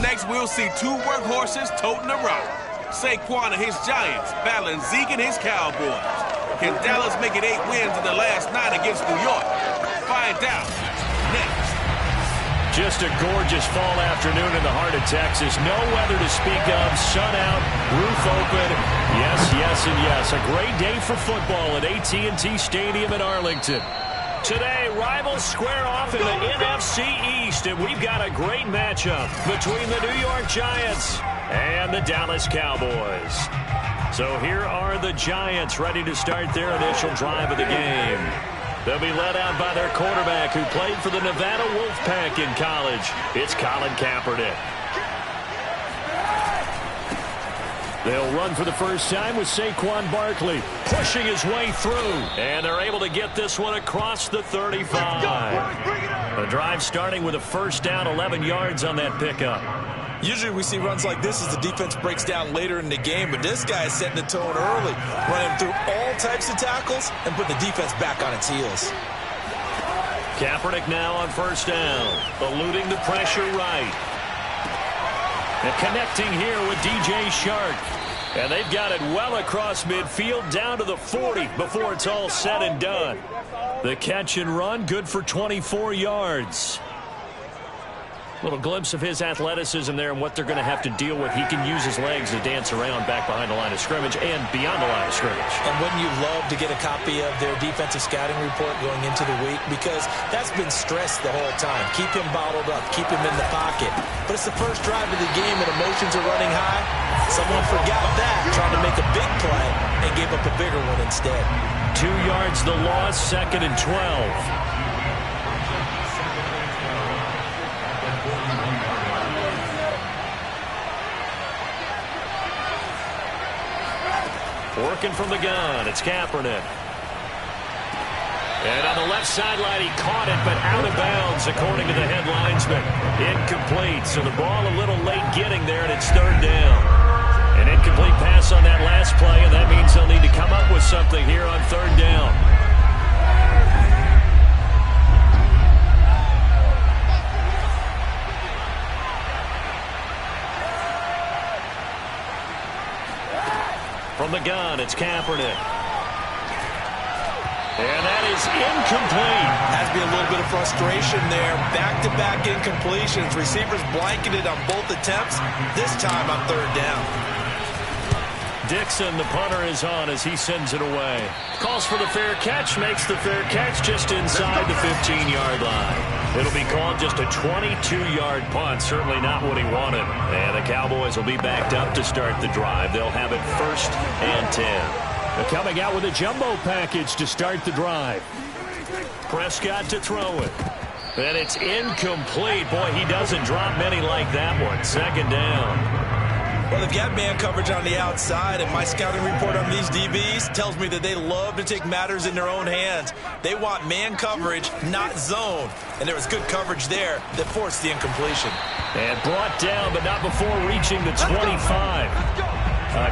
next we'll see two workhorses toting the rock. Saquon and his Giants battling Zeke and his Cowboys. Can Dallas make it 8 wins in the last 9 against New York? Find out next. Just a gorgeous fall afternoon in the heart of Texas. No weather to speak of. Sun out, roof open. Yes, yes, and yes. A great day for football at AT&T Stadium in Arlington. Today, rivals square off in the NFC East, and we've got a great matchup between the New York Giants and the Dallas Cowboys. So here are the Giants ready to start their initial drive of the game. They'll be led out by their quarterback who played for the Nevada Wolfpack in college. It's Colin Kaepernick. They'll run for the first time with Saquon Barkley pushing his way through. And they're able to get this one across the 35. The drive starting with a first down, 11 yards on that pickup. Usually we see runs like this as the defense breaks down later in the game, but this guy is setting the tone early, running through all types of tackles and put the defense back on its heels. Kaepernick now on first down, eluding the pressure right. And connecting here with DJ Shark. And they've got it well across midfield down to the 40 before it's all said and done. The catch and run good for 24 yards. Little glimpse of his athleticism there and what they're going to have to deal with. He can use his legs to dance around back behind the line of scrimmage and beyond the line of scrimmage. And wouldn't you love to get a copy of their defensive scouting report going into the week? Because that's been stressed the whole time. Keep him bottled up. Keep him in the pocket. But it's the first drive of the game and emotions are running high. Someone forgot that, trying to make a big play and gave up a bigger one instead. 2 yards the loss, 2nd and 12. Working from the gun, it's Kaepernick. And on the left sideline, he caught it, but out of bounds, according to the head linesman. Incomplete, so the ball a little late getting there, and it's 3rd down. An incomplete pass on that last play, and that means they'll need to come up with something here on 3rd down. From the gun, it's Kaepernick. And that is incomplete. Has to be a little bit of frustration there. Back-to-back incompletions. Receivers blanketed on both attempts. This time on 3rd down. Dixon, the punter, is on as he sends it away. Calls for the fair catch, makes the fair catch just inside the 15-yard line. It'll be called just a 22-yard punt, certainly not what he wanted. And the Cowboys will be backed up to start the drive. They'll have it 1st and 10. They're coming out with a jumbo package to start the drive. Prescott to throw it. And it's incomplete. Boy, he doesn't drop many like that one. 2nd down. Well, they've got man coverage on the outside, and my scouting report on these DBs tells me that they love to take matters in their own hands. They want man coverage, not zone. And there was good coverage there that forced the incompletion. And brought down, but not before reaching the 25.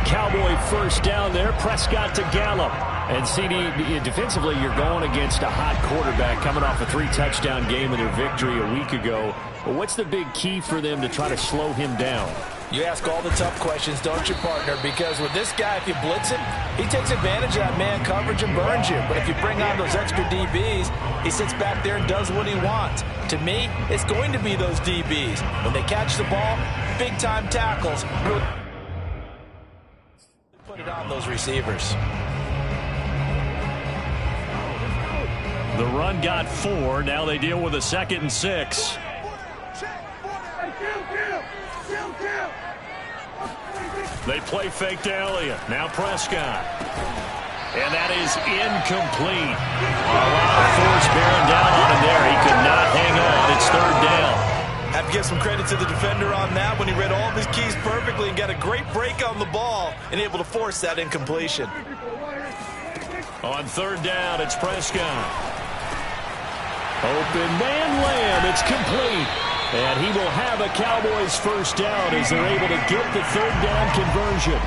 Cowboy first down there. Prescott to Gallup. And CD, defensively, you're going against a hot quarterback coming off a 3-touchdown game in their victory a week ago. But what's the big key for them to try to slow him down? You ask all the tough questions, don't you, partner? Because with this guy, if you blitz him, he takes advantage of that man coverage and burns you. But if you bring on those extra DBs, he sits back there and does what he wants. To me, it's going to be those DBs. When they catch the ball, big-time tackles. Really put it on those receivers. The run got 4. Now they deal with a 2nd and 6. They play fake to Elliott. Now Prescott. And that is incomplete. A lot of force bearing down on him there. He could not hang on. It's 3rd down. Have to give some credit to the defender on that when he read all of his keys perfectly and got a great break on the ball and able to force that incompletion. On 3rd down, it's Prescott. Open man layup. It's complete. And he will have a Cowboys first down as they're able to get the 3rd down conversion.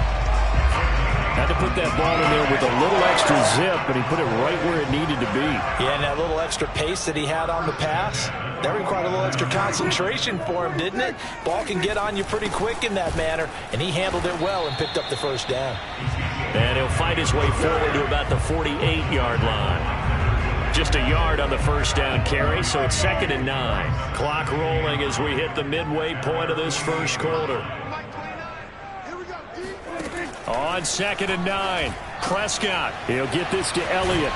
Had to put that ball in there with a little extra zip, but he put it right where it needed to be. Yeah, and that little extra pace that he had on the pass, that required a little extra concentration for him, didn't it? Ball can get on you pretty quick in that manner, and he handled it well and picked up the first down. And he'll fight his way forward to about the 48-yard line. Just a yard on the first down carry, so it's 2nd and 9. Clock rolling as we hit the midway point of this first quarter. On 2nd and 9, Prescott. He'll get this to Elliott.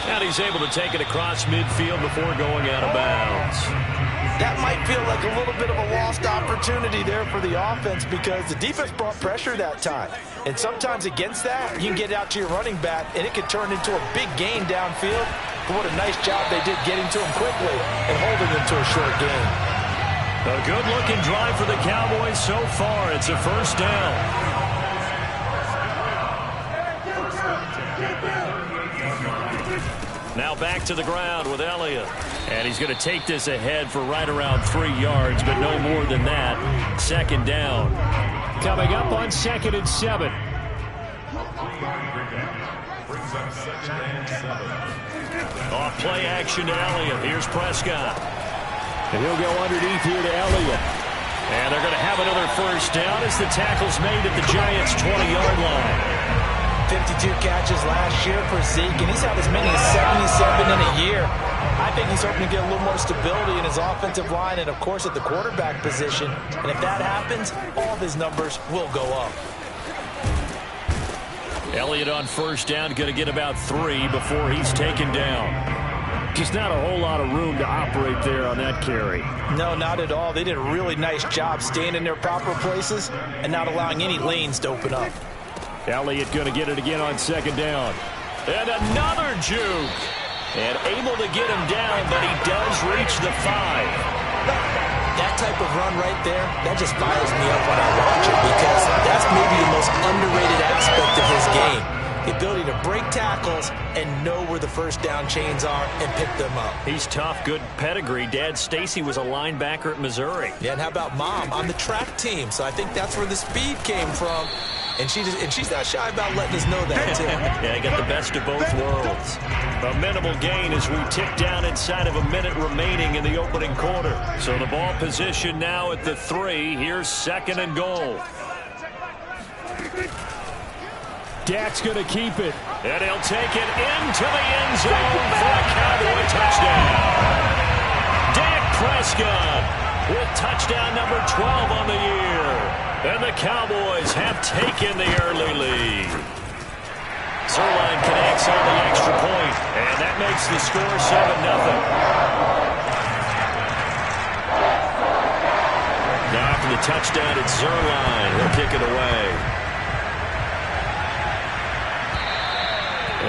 And he's able to take it across midfield before going out of bounds. That might feel like a little bit of a lost opportunity there for the offense because the defense brought pressure that time. And sometimes against that, you can get out to your running back, and it could turn into a big gain downfield. But what a nice job they did getting to him quickly and holding him to a short gain. A good-looking drive for the Cowboys so far. It's a first down. Now back to the ground with Elliott. And he's going to take this ahead for right around 3 yards, but no more than that. 2nd down. Coming up on 2nd and 7. Off play action to Elliott. Here's Prescott. And he'll go underneath here to Elliott. And they're going to have another first down as the tackle's made at the Giants' 20-yard line. 52 catches last year for Zeke, and he's had as many as 77 in a year. I think he's hoping to get a little more stability in his offensive line and, of course, at the quarterback position. And if that happens, all of his numbers will go up. Elliott on first down, going to get about 3 before he's taken down. Just not a whole lot of room to operate there on that carry. No, not at all. They did a really nice job staying in their proper places and not allowing any lanes to open up. Elliott going to get it again on 2nd down. And another juke. And able to get him down, but he does reach the 5. That type of run right there, that just fires me up when I watch it because that's maybe the most underrated aspect of his game. The ability to break tackles and know where the first down chains are and pick them up. He's tough, good pedigree. Dad Stacy was a linebacker at Missouri. Yeah, and how about Mom on the track team? So I think that's where the speed came from. And she's not shy about letting us know that, too. Yeah, got the best of both worlds. A minimal gain as we tick down inside of a minute remaining in the opening quarter. So the ball position now at the 3. Here's 2nd and goal. Dak's going to keep it. And he'll take it into the end zone for a Cowboy touchdown. Dak Prescott with touchdown number 12 on the year. And the Cowboys have taken the early lead. Zerline connects on the extra point, and that makes the score 7-0. Now after the touchdown, it's Zerline. He'll kick it away.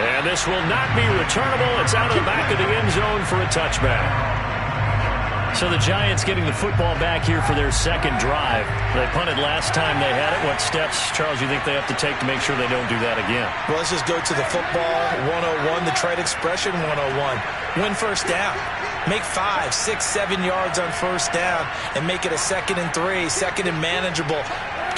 And this will not be returnable. It's out of the back of the end zone for a touchback. So the Giants getting the football back here for their 2nd drive. They punted last time they had it. What steps, Charles, you think they have to take to make sure they don't do that again? Well, let's just go to the football 101, the trade expression 101. Win first down. Make 5, 6, 7 yards on first down and make it a 2nd and 3, 2nd and manageable.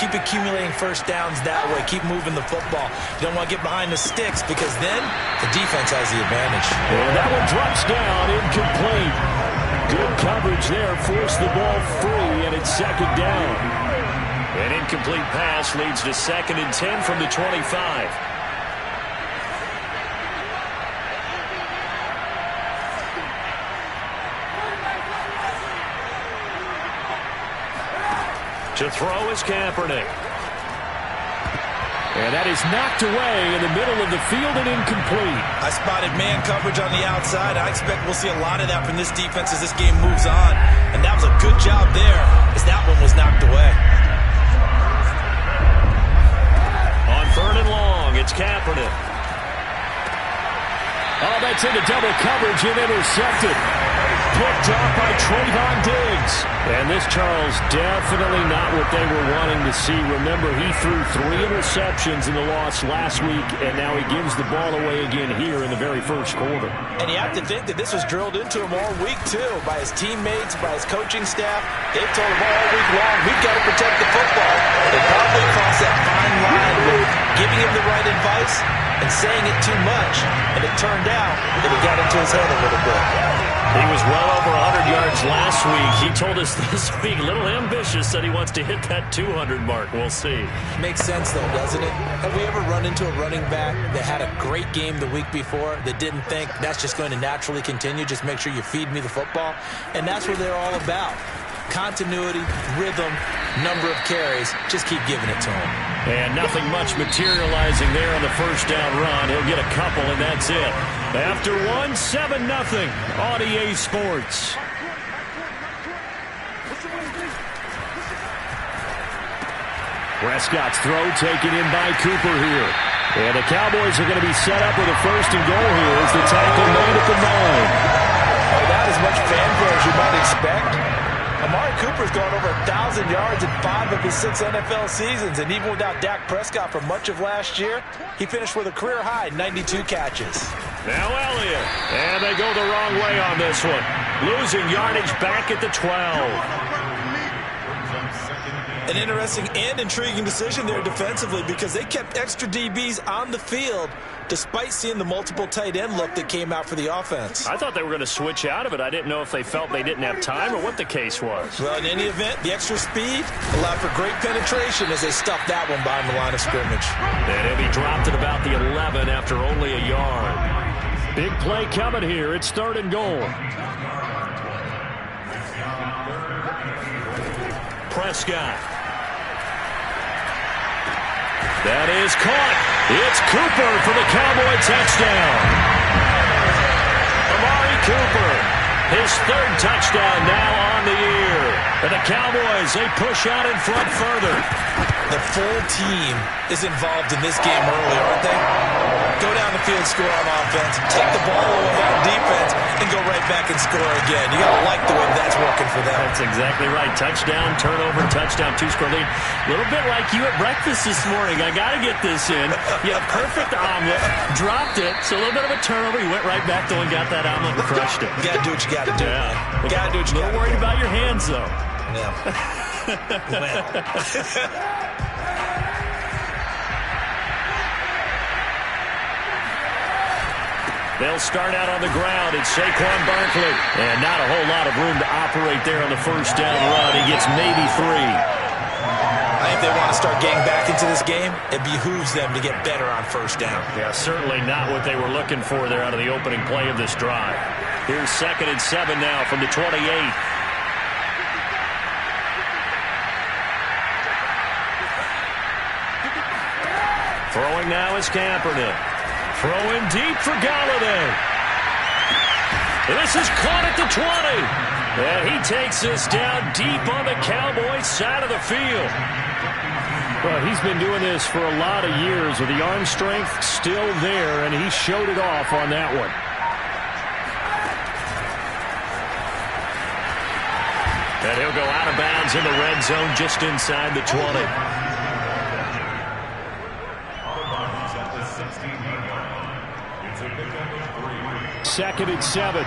Keep accumulating first downs that way. Keep moving the football. You don't want to get behind the sticks because then the defense has the advantage. And that one drops down, incomplete. Good coverage there, forced the ball free, and it's 2nd down. An incomplete pass leads to 2nd and 10 from the 25. To throw is Kaepernick. And that is knocked away in the middle of the field and incomplete. I spotted man coverage on the outside. I expect we'll see a lot of that from this defense as this game moves on. And that was a good job there as that one was knocked away. On 3rd and long, it's Kaepernick. Oh, that's into double coverage and intercepted. Picked off by Trayvon Diggs. And this, Charles, definitely not what they were wanting to see. Remember, he threw 3 interceptions in the loss last week, and now he gives the ball away again here in the very first quarter. And you have to think that this was drilled into him all week, too, by his teammates, by his coaching staff. They've told him all week long, we've got to protect the football. They probably crossed that fine line with giving him the right advice been saying it too much, and it turned out that it got into his head a little bit. He was well over 100 yards last week. He told us this week, a little ambitious, said he wants to hit that 200 mark. We'll see. Makes sense, though, doesn't it? Have we ever run into a running back that had a great game the week before that didn't think that's just going to naturally continue? Just make sure you feed me the football. And that's what they're all about. Continuity, rhythm, number of carries. Just keep giving it to him. And nothing much materializing there on the first down run. He'll get a couple, and that's it. After one, 7-0 on EA Sports. Prescott's throw taken in by Cooper here. And the Cowboys are going to be set up with a first and goal here as the tackle made at the 9. Without as much fanfare as you might expect, Amari Cooper's gone over 1,000 yards in 5 of his 6 NFL seasons, and even without Dak Prescott for much of last year, he finished with a career-high 92 catches. Now Elliott, and they go the wrong way on this one. Losing yardage back at the 12. An interesting and intriguing decision there defensively because they kept extra DBs on the field despite seeing the multiple tight end look that came out for the offense. I thought they were going to switch out of it. I didn't know if they felt they didn't have time or what the case was. Well, in any event, the extra speed allowed for great penetration as they stuffed that one behind the line of scrimmage. And he'll be dropped at about the 11 after only a yard. Big play coming here. It's 3rd and goal. Prescott. That is caught. It's Cooper for the Cowboy touchdown. Amari Cooper, his 3rd touchdown now on the year. And the Cowboys, they push out in front further. The full team is involved in this game early, aren't they? Go down the field, score on offense, take the ball away on defense, and go right back and score again. You got to like the way that's working for them. That's exactly right. Touchdown, turnover, touchdown, 2-score lead. A little bit like you at breakfast this morning. I got to get this in. You had a perfect omelet, dropped it, so a little bit of a turnover. You went right back though and got that omelet and crushed it. You got to do what you got to do. Yeah. You got to do what you got to do. A little worried about your hands, though. Yeah. Well. They'll start out on the ground. It's Saquon Barkley. And not a whole lot of room to operate there on the first down run. He gets maybe 3. I think they want to start getting back into this game. It behooves them to get better on first down. Yeah, certainly not what they were looking for there out of the opening play of this drive. Here's 2nd and 7 now from the 28. Throwing now is Kaepernick. Throwing deep for Galladay. This is caught at the 20. And he takes this down deep on the Cowboys side of the field. Well, he's been doing this for a lot of years with the arm strength still there, and he showed it off on that one. And he'll go out of bounds in the red zone just inside the 20. 2nd and 7.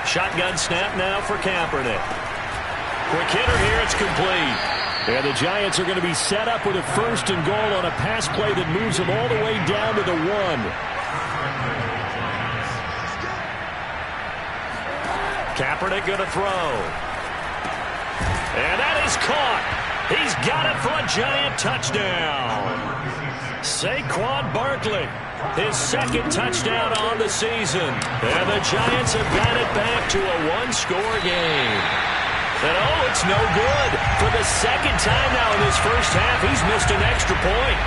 Shotgun snap now for Kaepernick. Quick hitter here, it's complete. And the Giants are going to be set up with a 1st and goal on a pass play that moves them all the way down to the 1. Kaepernick going to throw. And that is caught. He's got it for a Giant touchdown. Saquon Barkley, his 2nd touchdown on the season. And the Giants have got it back to a 1-score game. And oh, it's no good. For the 2nd time now in this first half, he's missed an extra point.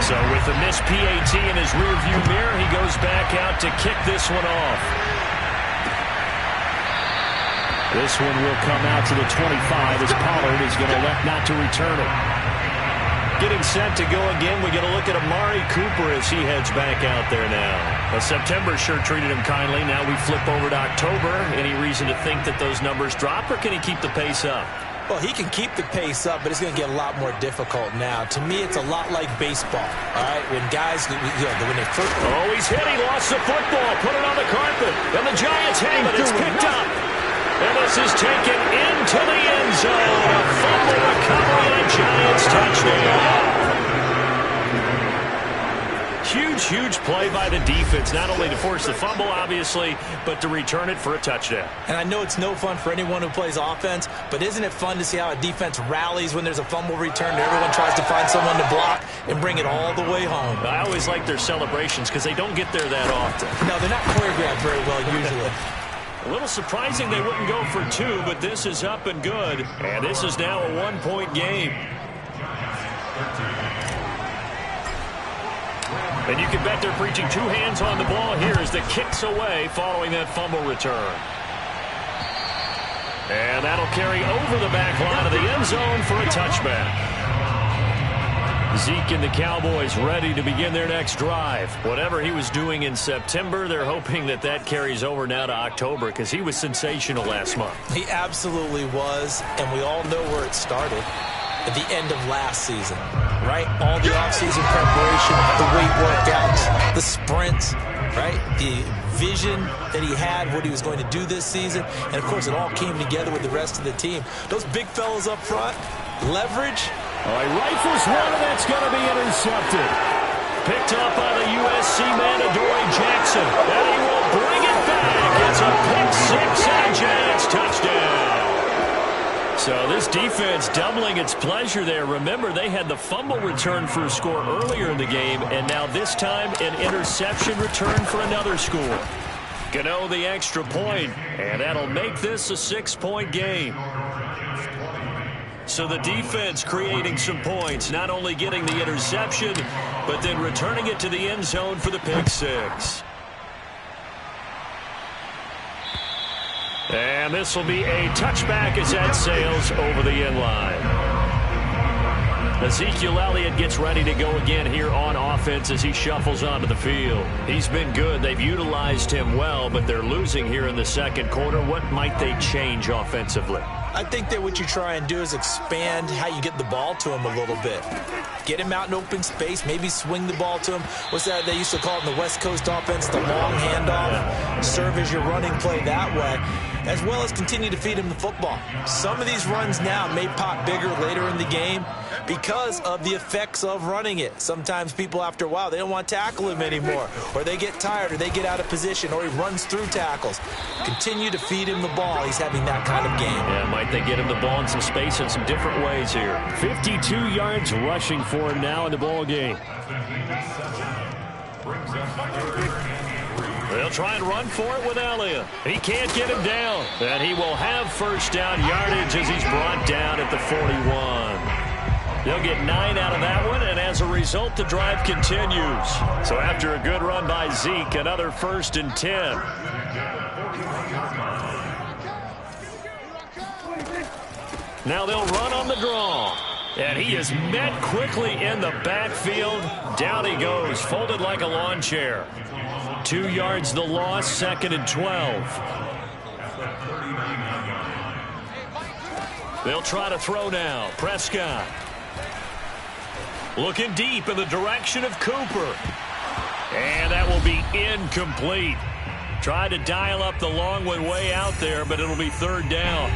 So with the missed PAT in his rearview mirror, he goes back out to kick this one off. This one will come out to the 25 as Pollard is going to elect not to return it. Getting set to go again, we get a look at Amari Cooper as he heads back out there now. Well, September sure treated him kindly. Now we flip over to October. Any reason to think that those numbers drop, or can he keep the pace up? Well, he can keep the pace up, but it's going to get a lot more difficult now. To me, it's a lot like baseball, all right? When guys, when they first... Oh, he's hit. He lost the football. Put it on the carpet. And the Giants have it. It's picked up. And this is taken into the end zone. A fumble recovery and a Giants touchdown. Huge play by the defense, not only to force the fumble, obviously, but to return it for a touchdown. And I know it's no fun for anyone who plays offense, but isn't it fun to see how a defense rallies when there's a fumble return and everyone tries to find someone to block and bring it all the way home? I always like their celebrations because they don't get there that often. No, they're not choreographed very well usually. A little surprising they wouldn't go for 2, but this is up and good. And this is now a 1-point game. And you can bet they're preaching 2 hands on the ball here as the kick's away following that fumble return. And that'll carry over the back line of the end zone for a touchback. Zeke and the Cowboys ready to begin their next drive. Whatever he was doing in September, they're hoping that that carries over now to October because he was sensational last month. He absolutely was, and we all know where it started. At the end of last season, right? All the offseason preparation, the weight workouts, the sprints, right? The vision that he had, what he was going to do this season. And, of course, it all came together with the rest of the team. Those big fellas up front, leverage. All right, rifles one, and that's going to be intercepted. Picked up by the USC man, Adoree Jackson. And he will bring it back. It's a pick-6 and a Giants touchdown. So this defense doubling its pleasure there. Remember, they had the fumble return for a score earlier in the game, and now this time an interception return for another score. Gano the extra point, and that'll make this a 6-point game. So the defense creating some points, not only getting the interception, but then returning it to the end zone for the pick-6. And this will be a touchback as that sails over the end line. Ezekiel Elliott gets ready to go again here on offense as he shuffles onto the field. He's been good. They've utilized him well, but they're losing here in the second quarter. What might they change offensively? I think that what you try and do is expand how you get the ball to him a little bit. Get him out in open space, maybe swing the ball to him. What's that they used to call it in the West Coast offense, the long handoff? Serve as your running play that way, as well as continue to feed him the football. Some of these runs now may pop bigger later in the game because of the effects of running it. Sometimes people, after a while, they don't want to tackle him anymore, or they get tired, or they get out of position, or he runs through tackles. Continue to feed him the ball. He's having that kind of game. Yeah, might they get him the ball in some space in some different ways here. 52 yards rushing for him now in the ball game. They'll try and run for it with Elliott. He can't get him down. And he will have first down yardage as he's brought down at the 41. They'll get 9 out of that one, and as a result, the drive continues. So after a good run by Zeke, another 1st and 10. Now they'll run on the draw. And he is met quickly in the backfield. Down he goes, folded like a lawn chair. 2 yards the loss, 2nd and 12. They'll try to throw now. Prescott. Looking deep in the direction of Cooper. And that will be incomplete. Tried to dial up the long one way out there, but it'll be 3rd down.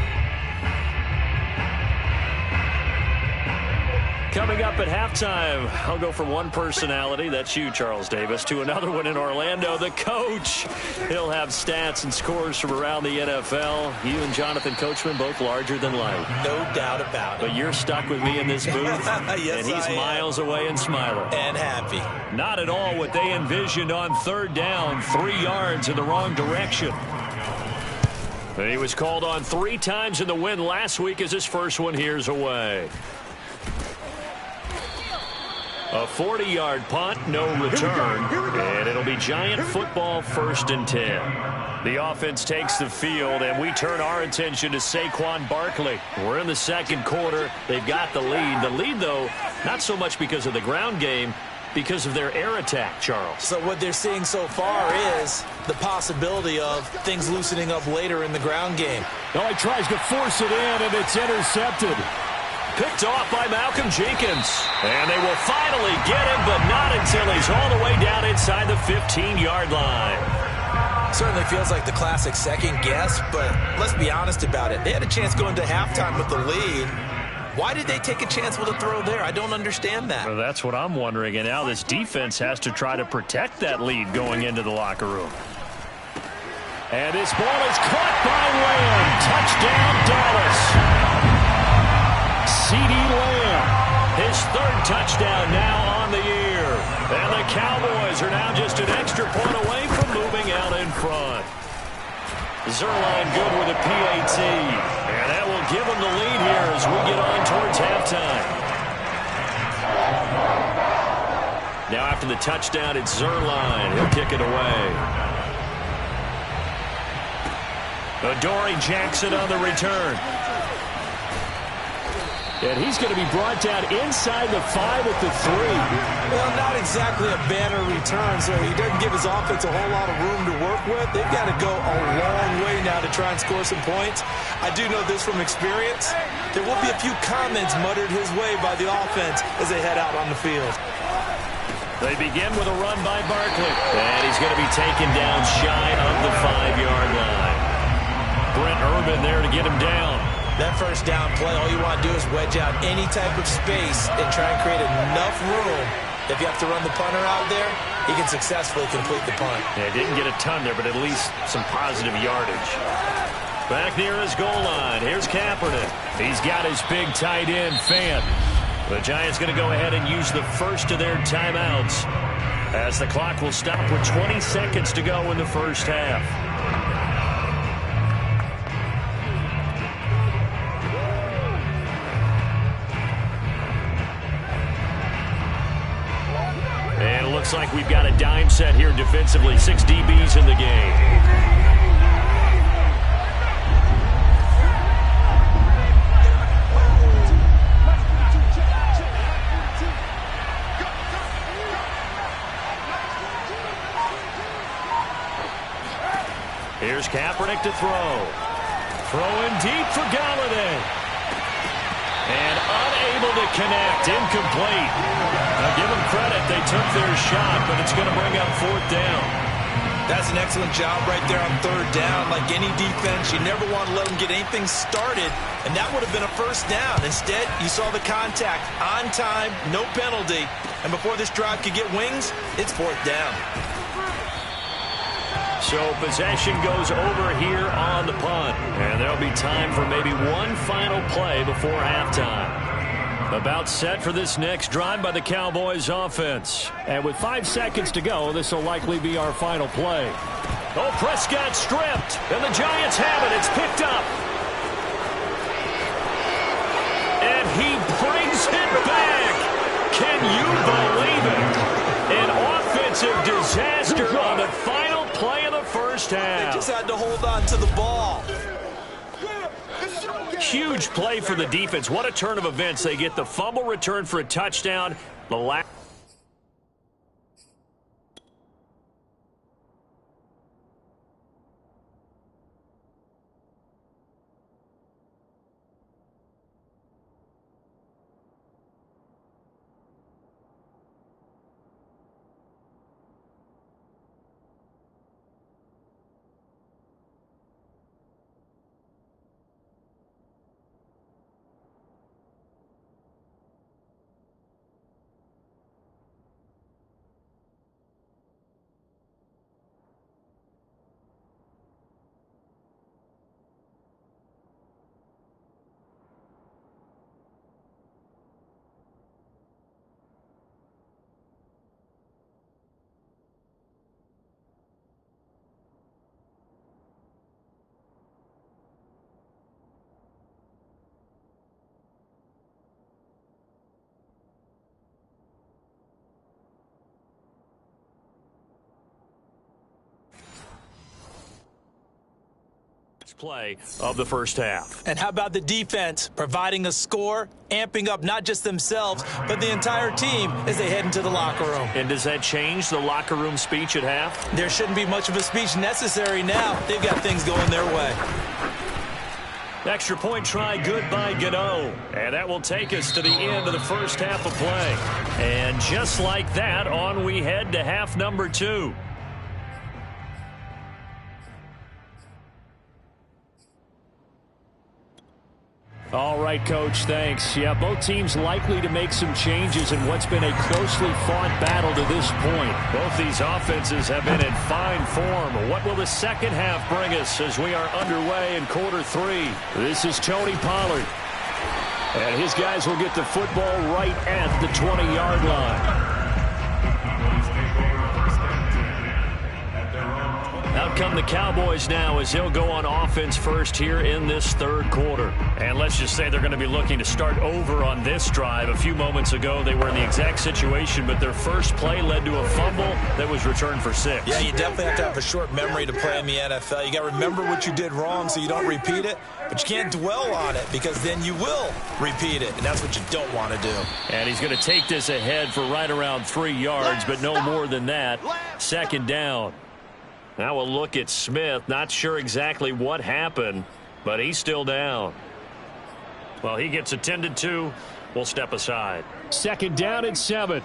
Coming up at halftime, I'll go from one personality, that's you, Charles Davis, to another one in Orlando, the coach. He'll have stats and scores from around the NFL. You and Jonathan Coachman, both larger than life. No doubt about it. But you're stuck with me in this booth, yes, and he's miles away and smiling. And happy. Not at all what they envisioned on 3rd down, 3 yards in the wrong direction. And he was called on 3 times in the win last week as his first one here's away. A 40-yard punt, no return, and it'll be Giant football 1st and 10. The offense takes the field, and we turn our attention to Saquon Barkley. We're in the second quarter. They've got the lead. The lead, though, not so much because of the ground game, because of their air attack, Charles. So what they're seeing so far is the possibility of things loosening up later in the ground game. Oh, he tries to force it in, and it's intercepted. Picked off by Malcolm Jenkins. And they will finally get him, but not until he's all the way down inside the 15-yard line. Certainly feels like the classic second guess, but let's be honest about it. They had a chance going to halftime with the lead. Why did they take a chance with a throw there? I don't understand that. Well, that's what I'm wondering, and now this defense has to try to protect that lead going into the locker room. And this ball is caught by Lamb. Touchdown, Dallas. C.D. Lamb, his third touchdown now on the year. And the Cowboys are now just an extra point away from moving out in front. Zerline good with a PAT. And that will give them the lead here as we get on towards halftime. Now after the touchdown, it's Zerline. He'll kick it away. Adoree Jackson on the return. And he's going to be brought down inside the 5 at the 3. Well, not exactly a banner return, so he doesn't give his offense a whole lot of room to work with. They've got to go a long way now to try and score some points. I do know this from experience. There will be a few comments muttered his way by the offense as they head out on the field. They begin with a run by Barkley. And he's going to be taken down shy of the 5-yard line. Brent Urban there to get him down. That first down play, all you want to do is wedge out any type of space and try and create enough room. If you have to run the punter out there, he can successfully complete the punt. Yeah, didn't get a ton there, but at least some positive yardage. Back near his goal line, here's Kaepernick. He's got his big tight end, Fant. The Giants going to go ahead and use the first of their timeouts as the clock will stop with 20 seconds to go in the first half. And it looks like we've got a dime set here defensively. 6 DBs in the game. Here's Kaepernick to throw. Throwing deep for Galladay. And unable to connect. Incomplete. Now give them credit. They took their shot, but it's going to bring up 4th down. That's an excellent job right there on 3rd down. Like any defense, you never want to let them get anything started, and that would have been a first down. Instead, you saw the contact on time, no penalty, and before this drive could get wings, it's 4th down. So possession goes over here on the punt. And there'll be time for maybe one final play before halftime. About set for this next drive by the Cowboys offense. And with 5 seconds to go, this will likely be our final play. Oh, Prescott stripped. And the Giants have it. It's picked up. And he brings it back. Can you believe it? An offensive disaster on the final play of the first half. They just had to hold on to the ball. Huge play for the defense. What a turn of events. They get the fumble return for a touchdown. The last last play of the first half. And how about the defense providing a score, amping up not just themselves, but the entire team as they head into the locker room. And does that change the locker room speech at half? There shouldn't be much of a speech necessary now. They've got things going their way. Extra point try good by Gano. And that will take us to the end of the first half of play. And just like that, on we head to half number 2. All right, Coach, thanks. Yeah, both teams likely to make some changes in what's been a closely fought battle to this point. Both these offenses have been in fine form. What will the second half bring us as we are underway in quarter 3? This is Tony Pollard. And his guys will get the football right at the 20-yard line. Out come the Cowboys now as they'll go on offense first here in this third quarter. And let's just say they're going to be looking to start over on this drive. A few moments ago, they were in the exact situation, but their first play led to a fumble that was returned for 6. Yeah, you definitely have to have a short memory to play in the NFL. You got to remember what you did wrong so you don't repeat it, but you can't dwell on it because then you will repeat it, and that's what you don't want to do. And he's going to take this ahead for right around 3 yards, but no more than that. Second down. Now we'll look at Smith. Not sure exactly what happened, but he's still down. Well, he gets attended to. We'll step aside. Second down and 7.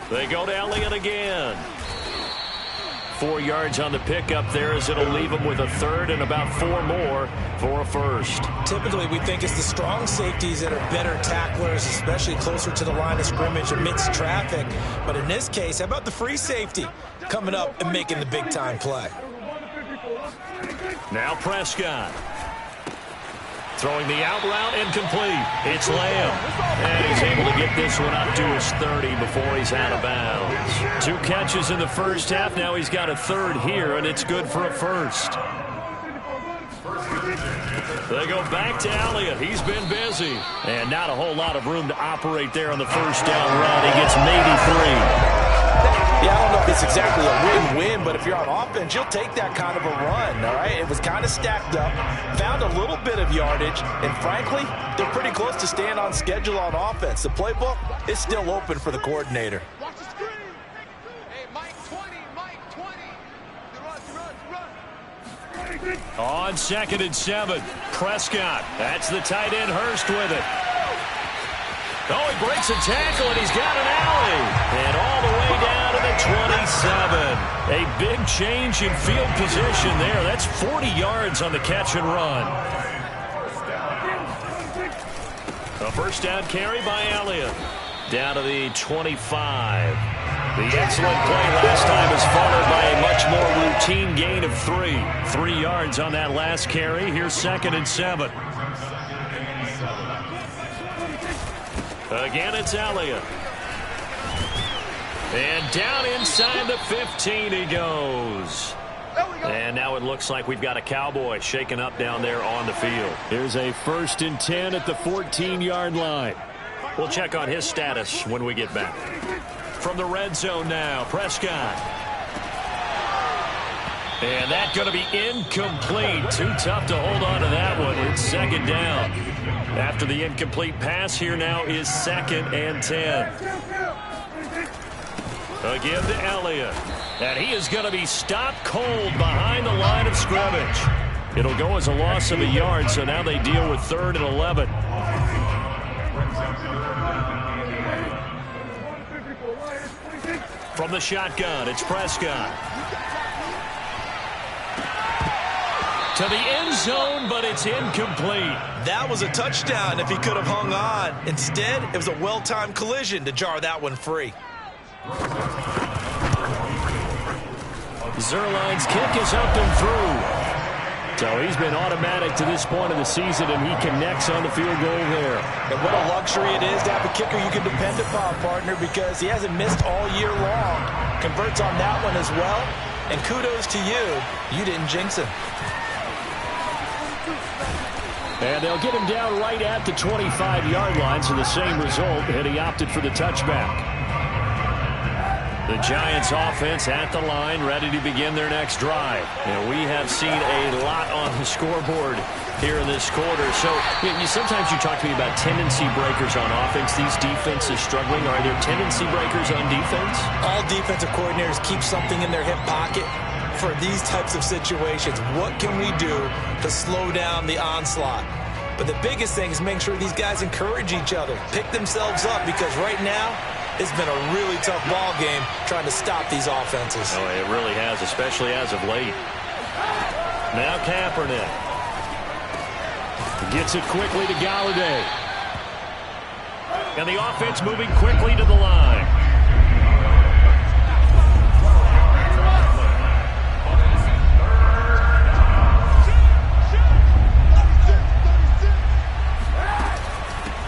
They go to Elliott again. 4 yards on the pickup there as it'll leave them with a third and about 4 more for a first. Typically, we think it's the strong safeties that are better tacklers, especially closer to the line of scrimmage amidst traffic. But in this case, how about the free safety coming up and making the big-time play? Now Prescott. Throwing the out route incomplete. It's Lamb. And he's able to get this one up to his 30 before he's out of bounds. 2 catches in the first half. Now he's got a third here, and it's good for a first. They go back to Elliott. He's been busy. And not a whole lot of room to operate there on the first down run. He gets maybe 3. Yeah, I don't know if it's exactly a win-win, but if you're on offense, you'll take that kind of a run, all right? It was kind of stacked up, found a little bit of yardage, and frankly, they're pretty close to staying on schedule on offense. The playbook is still open for the coordinator. Watch the screen. Hey, Mike 20, Mike 20. Run. On 2nd and 7, Prescott. That's the tight end Hurst with it. Oh, he breaks a tackle, and he's got an alley. And all the way down to the 27. A big change in field position there. That's 40 yards on the catch and run. A first down carry by Elliott. Down to the 25. The excellent play last time is followed by a much more routine gain of 3. 3 yards on that last carry. Here's 2nd and 7. Again, it's Elliott. And down inside the 15 he goes. And now it looks like we've got a Cowboy shaken up down there on the field. Here's a 1st and 10 at the 14-yard line. We'll check on his status when we get back. From the red zone now, Prescott. And that's going to be incomplete. Too tough to hold on to that one. It's 2nd down. After the incomplete pass, here now is 2nd and 10. Again to Elliott. And he is going to be stopped cold behind the line of scrimmage. It'll go as a loss of a yard, so now they deal with 3rd and 11. From the shotgun, it's Prescott. To the end zone, but it's incomplete. That was a touchdown if he could have hung on. Instead, it was a well-timed collision to jar that one free. Zuerlein's kick is up and through. So he's been automatic to this point of the season, and he connects on the field goal there. And what a luxury it is to have a kicker you can depend upon, partner, because he hasn't missed all year long. Converts on that one as well. And kudos to you. You didn't jinx him. And they'll get him down right at the 25-yard line, so the same result, and he opted for the touchback. The Giants offense at the line, ready to begin their next drive. And we have seen a lot on the scoreboard here in this quarter. So sometimes you talk to me about tendency breakers on offense. These defenses struggling. Are there tendency breakers on defense? All defensive coordinators keep something in their hip pocket for these types of situations. What can we do to slow down the onslaught? But the biggest thing is making sure these guys encourage each other, pick themselves up, because right now it's been a really tough ball game trying to stop these offenses. Oh, it really has, especially as of late. Now Kaepernick gets it quickly to Galladay. And the offense moving quickly to the line.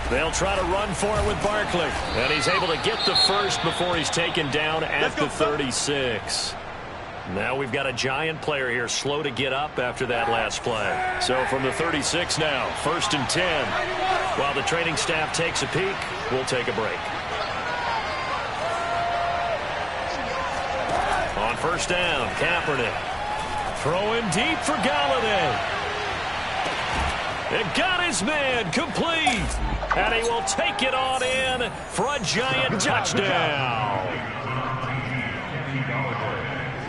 They'll try to run for it with Barkley. And he's able to get the first before he's taken down at the 36. Now we've got a Giant player here slow to get up after that last play. So from the 36 now, 1st and 10. While the training staff takes a peek, we'll take a break. On 1st down, Kaepernick. Throwing deep for Galladay. It got his man complete. And he will take it on in for a Giant touchdown.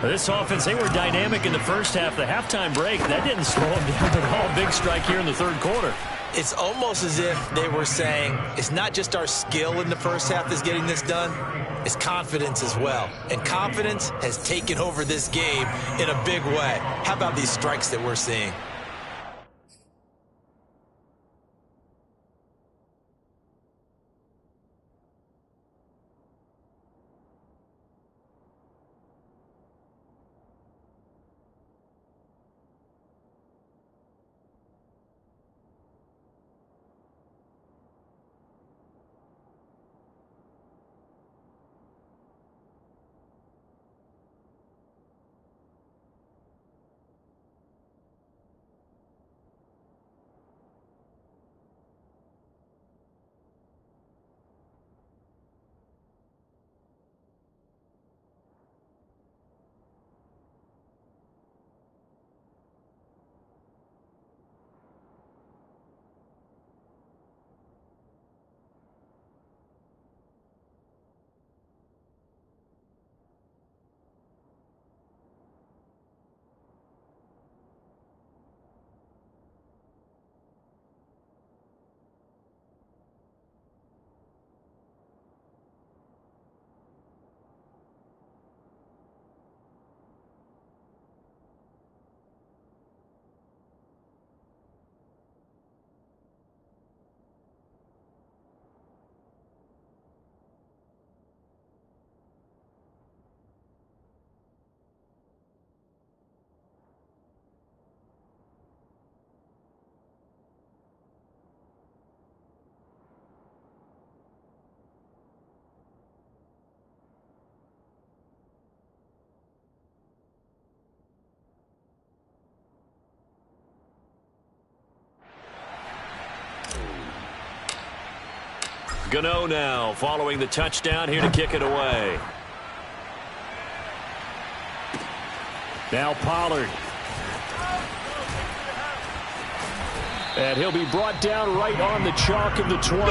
This offense, they were dynamic in the first half. The halftime break, that didn't slow them down at all. Big strike here in the 3rd quarter. It's almost as if they were saying, it's not just our skill in the first half that's getting this done, it's confidence as well. And confidence has taken over this game in a big way. How about these strikes that we're seeing? Gano now following the touchdown here to kick it away. Now Pollard. And he'll be brought down right on the chalk of the 20.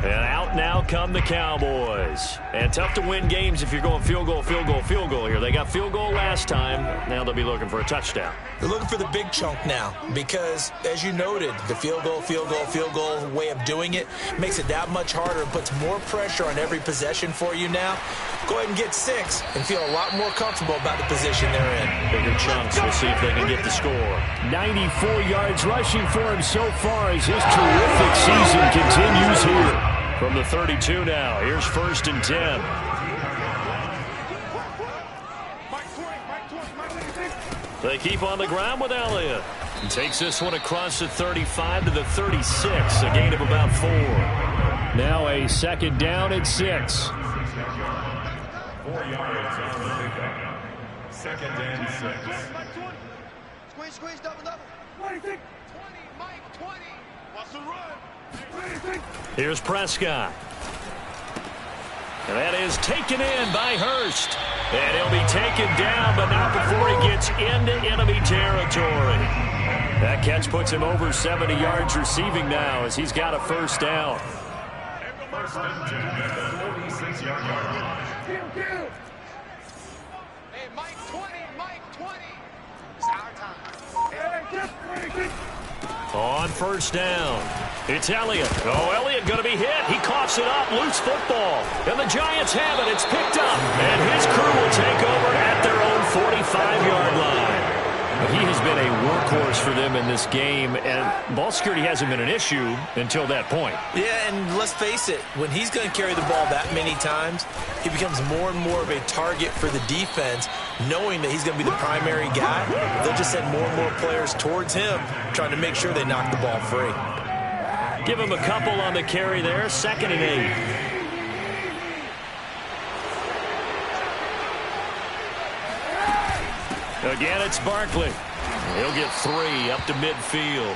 And out now come the Cowboys. And tough to win games if you're going field goal, field goal, field goal here. They got field goal last time. Now they'll be looking for a touchdown. They're looking for the big chunk now because, as you noted, the field goal, field goal, field goal way of doing it makes it that much harder and puts more pressure on every possession for you now. Go ahead and get 6 and feel a lot more comfortable about the position they're in. Bigger chunks. We'll see if they can get the score. 94 yards rushing for him so far as his terrific season continues here. From the 32 now, here's 1st and 10. They keep on the ground with Elliott. He takes this one across the 35 to the 36, a gain of about 4. Now a 2nd down and 6. 4 yards on the pickup. 2nd and 6. Squeeze, double. 20, Mike, 20. What's the run? Here's Prescott. And that is taken in by Hurst. And he'll be taken down, but not before he gets into enemy territory. That catch puts him over 70 yards receiving now as he's got a first down. First and 10 at the 46-yard line. Hey, Mike 20, Mike 20. It's our time. On first down, it's Elliott. Oh, Elliott going to be hit. He coughs it up. Loose football. And the Giants have it. It's picked up. And his crew will take over at their own 45-yard line. He has been a workhorse for them in this game, and ball security hasn't been an issue until that point. Yeah, and let's face it, when he's going to carry the ball that many times, he becomes more and more of a target for the defense, knowing that he's going to be the primary guy. They'll just send more and more players towards him, trying to make sure they knock the ball free. Give him a couple on the carry there, 2nd and 8. Again, it's Barkley. He'll get 3 up to midfield.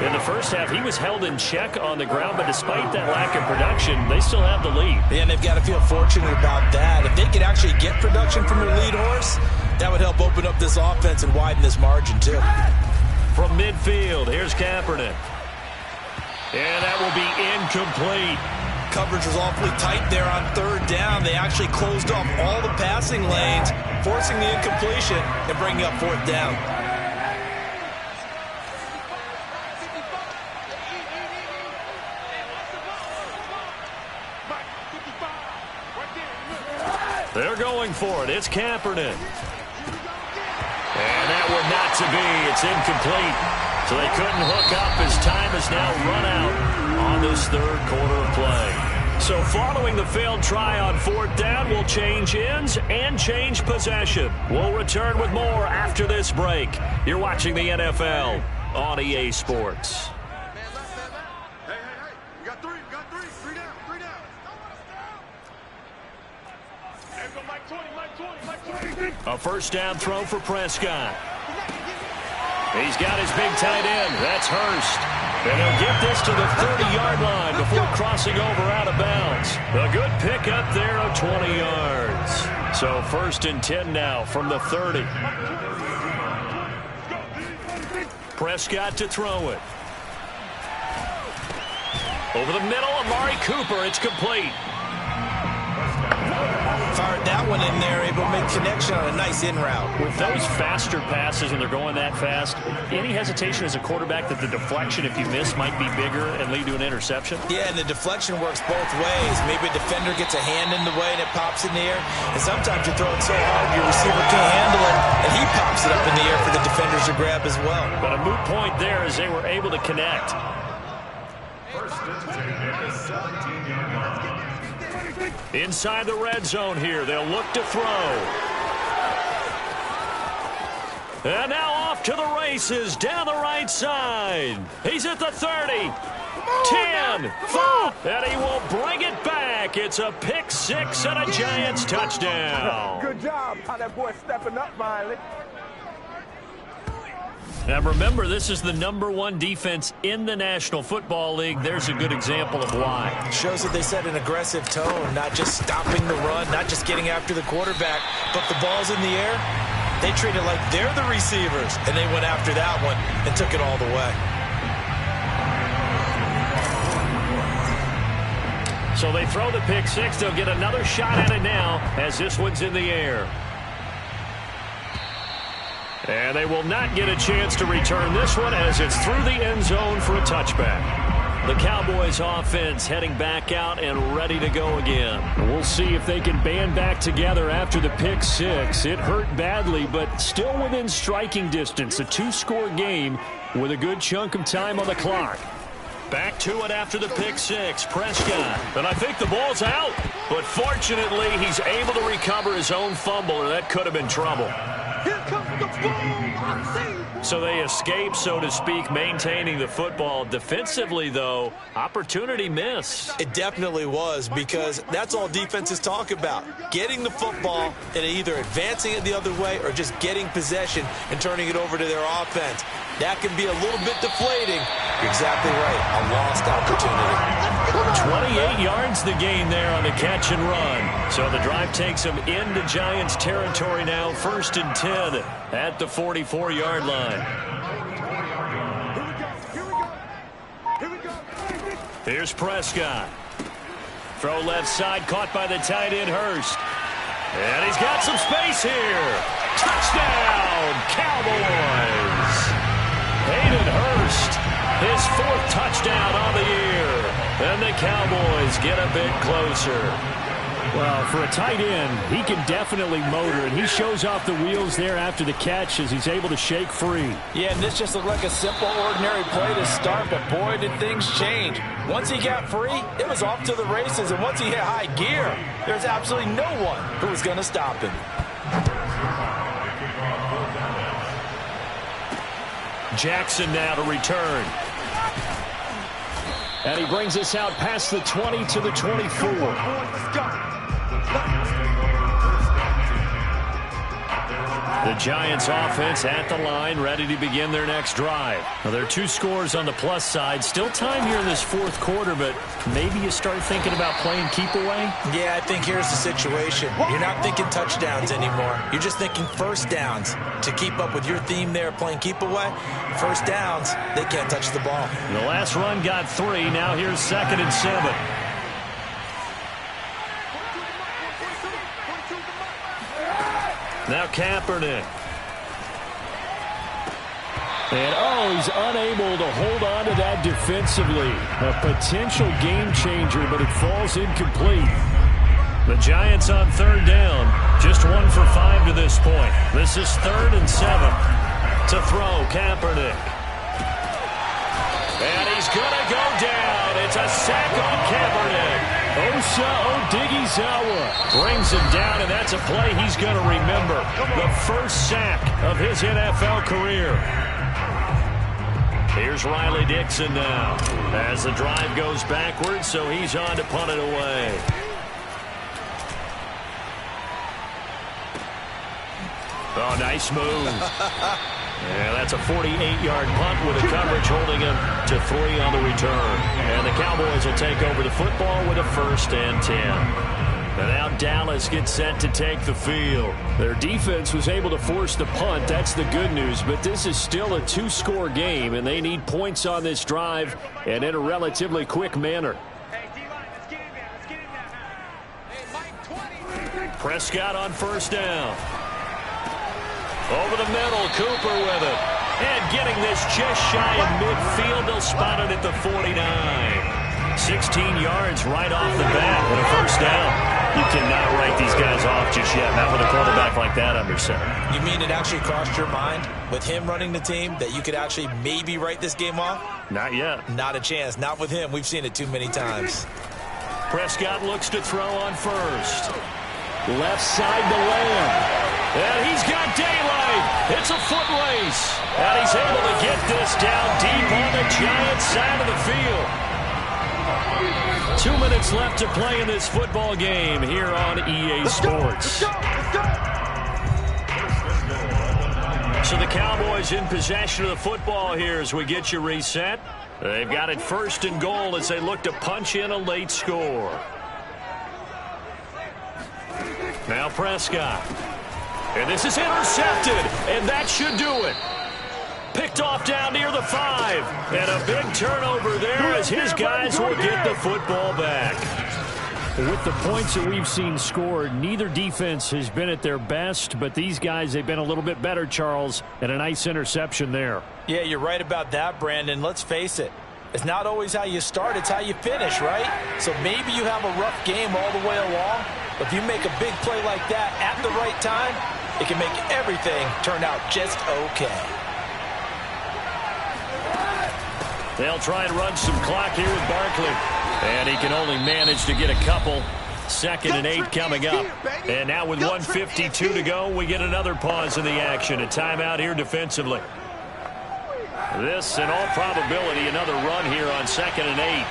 In the first half, he was held in check on the ground, but despite that lack of production, they still have the lead. Yeah, and they've got to feel fortunate about that. If they could actually get production from their lead horse, that would help open up this offense and widen this margin, too. From midfield, here's Kaepernick. And that will be incomplete. Coverage was awfully tight there on 3rd down. They actually closed off all the passing lanes, forcing the incompletion and bringing up 4th down. They're going for it. It's Kaepernick. And that one not to be. It's incomplete. So they couldn't hook up as time has now run out on this 3rd quarter of play. So following the failed try on 4th down, we'll change ends and change possession. We'll return with more after this break. You're watching the NFL on EA Sports. Hey, we got 3, three down. There go Mike 20. A first down throw for Prescott. He's got his big tight end. That's Hurst. And he'll get this to the 30-yard line before crossing over out of bounds. A good pickup there of 20 yards. So 1st and 10 now from the 30. Prescott to throw it. Over the middle, Amari Cooper. It's complete. Fired that one in there, able to make connection on a nice in route. With those faster passes, when they're going that fast, any hesitation as a quarterback that the deflection, if you miss, might be bigger and lead to an interception? Yeah, and the deflection works both ways. Maybe a defender gets a hand in the way and it pops in the air. And sometimes you're throwing so hard your receiver can't handle it, and he pops it up in the air for the defenders to grab as well. But a moot point there as they were able to connect. First and 10 at the 17-yard line. Inside the red zone here, they'll look to throw. And now off to the races down the right side. He's at the 30, 10, 5, and he will bring it back. It's a pick 6 and a Giants touchdown. Good job. How that boy stepping up finally. Now remember, this is the #1 defense in the National Football League. There's a good example of why. Shows that they set an aggressive tone, not just stopping the run, not just getting after the quarterback, but the ball's in the air. They treat it like they're the receivers, and they went after that one and took it all the way. So they throw the pick 6. They'll get another shot at it now as this one's in the air. And they will not get a chance to return this one as it's through the end zone for a touchback. The Cowboys offense heading back out and ready to go again. We'll see if they can band back together after the pick 6. It hurt badly, but still within striking distance. A 2-score game with a good chunk of time on the clock. Back to it after the pick 6. Prescott. And I think the ball's out. But fortunately, he's able to recover his own fumble, or that could have been trouble. Here comes the boom. So they escape, so to speak, maintaining the football. Defensively, though, opportunity missed. It definitely was, because that's all defenses talk about. Getting the football and either advancing it the other way or just getting possession and turning it over to their offense. That can be a little bit deflating. You're exactly right. A lost opportunity. 28 yards the gain there on the catch and run. So the drive takes them into Giants territory now. 1st and 10 at the 44-yard line. Here's Prescott. Throw left side, caught by the tight end Hurst. And he's got some space here. Touchdown, Cowboys. Hayden Hurst, his 4th touchdown on the year. And the Cowboys get a bit closer. Well, for a tight end, he can definitely motor, and he shows off the wheels there after the catch as he's able to shake free. Yeah, and this just looked like a simple, ordinary play to start, but boy, did things change. Once he got free, it was off to the races, and once he hit high gear, there's absolutely no one who was going to stop him. Jackson now to return. And he brings us out past the 20 to the 24. The Giants offense at the line, ready to begin their next drive. Well, there are 2 scores on the plus side. Still time here in this 4th quarter, but maybe you start thinking about playing keep away? Yeah, I think here's the situation. You're not thinking touchdowns anymore. You're just thinking first downs. To keep up with your theme there, playing keep away, first downs, they can't touch the ball. The last run got 3. Now here's 2nd and 7. Now Kaepernick. And, he's unable to hold on to that defensively. A potential game changer, but it falls incomplete. The Giants on 3rd down. Just 1 for 5 to this point. This is 3rd and 7. To throw, Kaepernick. And he's going to go down. It's a sack on Kaepernick. Osa Odighizuwa brings him down, and that's a play he's going to remember. The first sack of his NFL career. Here's Riley Dixon now as the drive goes backwards, so he's on to punt it away. Oh, nice move. Yeah, that's a 48-yard punt with a coverage holding him to 3 on the return. And the Cowboys will take over the football with a 1st and 10. And now Dallas gets set to take the field. Their defense was able to force the punt. That's the good news. But this is still a 2-score game, and they need points on this drive and in a relatively quick manner. Prescott on 1st down. Over the middle, Cooper with it. And getting this just shy of midfield. They'll spot it at the 49. 16 yards right off the bat with a 1st down. You cannot write these guys off just yet. Not with a quarterback like that under center. You mean it actually crossed your mind with him running the team that you could actually maybe write this game off? Not yet. Not a chance. Not with him. We've seen it too many times. Prescott looks to throw on 1st. Left side to Lamb. And he's got daylight. It's a foot race. And he's able to get this down deep on the Giants side of the field. 2 minutes left to play in this football game here on EA Sports. So the Cowboys in possession of the football here as we get you reset. They've got it 1st and goal as they look to punch in a late score. Now Prescott. And this is intercepted, and that should do it. Picked off down near the 5. And a big turnover there as his guys will get the football back. With the points that we've seen scored, neither defense has been at their best, but these guys, they've been a little bit better, Charles, and a nice interception there. Yeah, you're right about that, Brandon. Let's face it. It's not always how you start, it's how you finish, right? So maybe you have a rough game all the way along, but if you make a big play like that at the right time, it can make everything turn out just okay. They'll try and run some clock here with Barkley. And he can only manage to get a couple. 2nd and 8 coming up. And now with 1:52 to go, we get another pause in the action. A timeout here defensively. This, in all probability, another run here on 2nd and 8.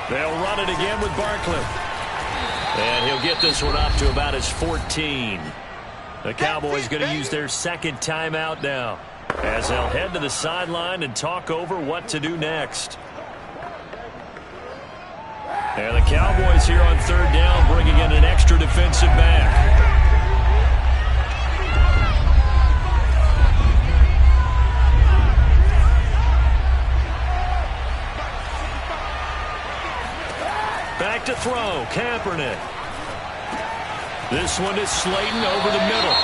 They'll run it again with Barkley. And he'll get this one up to about his 14. The Cowboys going to use their second timeout now, as they'll head to the sideline and talk over what to do next. And the Cowboys here on third down, bringing in an extra defensive back. Back to throw, Kaepernick. This one is Slayton over the middle.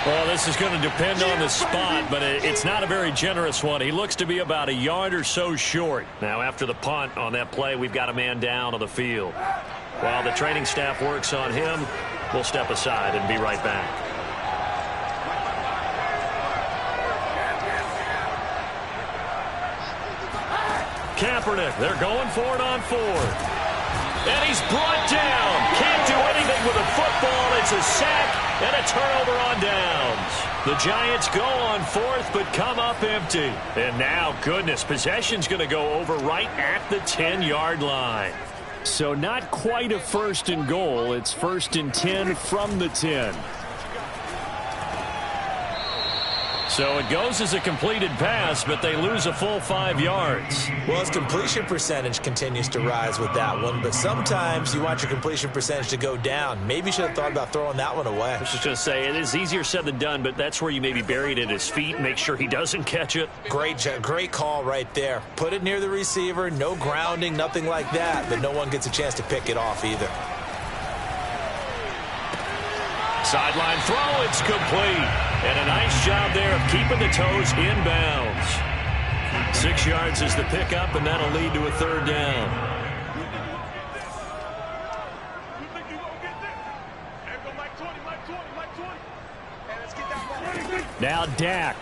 Well, this is going to depend on the spot, but it's not a very generous one. He looks to be about a yard or so short. Now, after the punt on that play, we've got a man down on the field. While the training staff works on him, we'll step aside and be right back. Kaepernick, they're going for it on fourth. And he's brought down. Can't do anything with a football. It's a sack and a turnover on downs. The Giants go on fourth but come up empty. And now, goodness, possession's going to go over right at the 10-yard line. So not quite a first and goal. It's first and 10 from the 10. So it goes as a completed pass, but they lose a full 5 yards. Well, his completion percentage continues to rise with that one, but sometimes you want your completion percentage to go down. Maybe you should have thought about throwing that one away. I was just going to say, it is easier said than done, but that's where you maybe bury it at his feet and make sure he doesn't catch it. Great call right there. Put it near the receiver, no grounding, nothing like that, but no one gets a chance to pick it off either. Sideline throw, it's complete. And a nice job there of keeping the toes inbounds. 6 yards is the pickup, and that'll lead to a third down. Now Dak.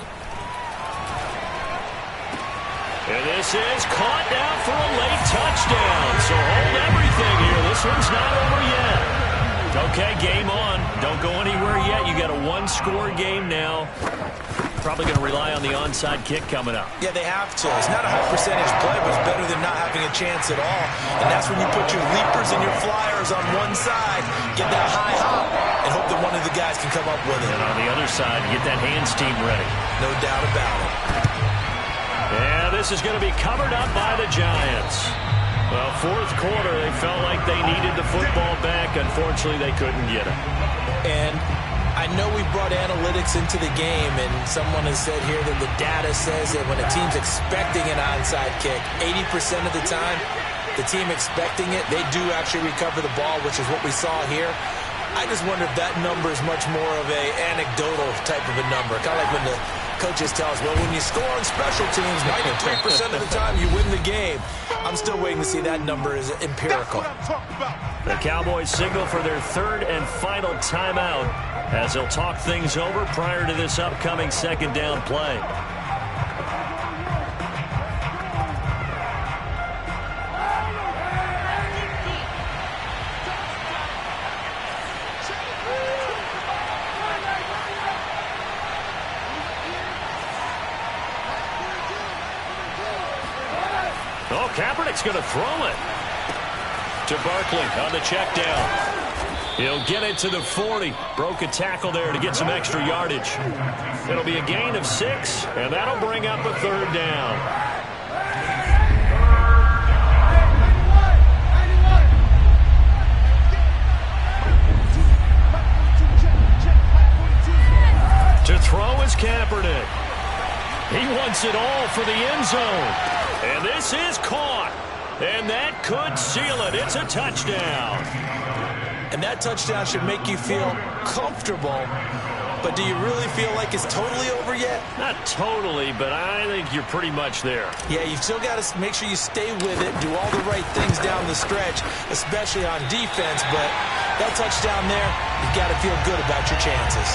And this is caught now for a late touchdown. So hold everything here. This one's not over yet. Okay, game on. Don't go anywhere yet. You got a one-score game now. Probably going to rely on the onside kick coming up. Yeah, they have to. It's not a high percentage play, but it's better than not having a chance at all. And that's when you put your leapers and your flyers on one side, get that high hop, and hope that one of the guys can come up with it. And on the other side, get that hands team ready. No doubt about it. And this is going to be covered up by the Giants. Well, fourth quarter, they felt like they needed the football back. Unfortunately, they couldn't get it. And I know we brought analytics into the game, and someone has said here that the data says that when a team's expecting an onside kick, 80% of the time, the team expecting it, they do actually recover the ball, which is what we saw here. I just wonder if that number is much more of a anecdotal type of a number. Kind of like when the coaches tell us, well, when you score on special teams, 93% of the time you win the game. I'm still waiting to see that number is empirical. The Cowboys signal for their third and final timeout as they'll talk things over prior to this upcoming second down play. Oh, Kaepernick's going to throw it to Barkley on the check down. He'll get it to the 40. Broke a tackle there to get some extra yardage. It'll be a gain of 6, and that'll bring up a third down. To throw is Kaepernick. He wants it all for the end zone. And this is caught. And that could seal it. It's a touchdown. And that touchdown should make you feel comfortable. But do you really feel like it's totally over yet? Not totally, but I think you're pretty much there. Yeah, you've still got to make sure you stay with it, do all the right things down the stretch, especially on defense. But that touchdown there, you've got to feel good about your chances.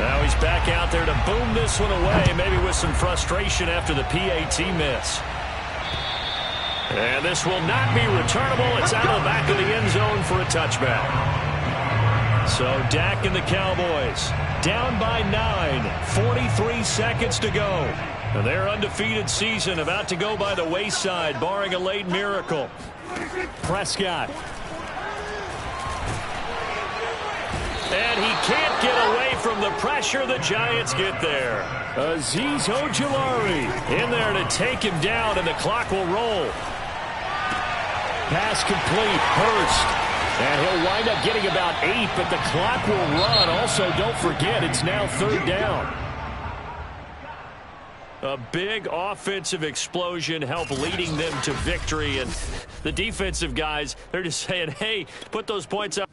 Now he's back out there to boom this one away, maybe with some frustration after the PAT miss. And this will not be returnable. It's out of the back of the end zone for a touchback. So Dak and the Cowboys down by 9, 43 seconds to go. And their undefeated season about to go by the wayside, barring a late miracle. Prescott. And he can't get away from the pressure. The Giants get there. Azeez Ojulari In there to take him down, and the clock will roll. Pass complete. Hurst. And he'll wind up getting about 8, but the clock will run. Also, don't forget, it's now 3rd down. A big offensive explosion helped leading them to victory. And the defensive guys, they're just saying, hey, put those points up.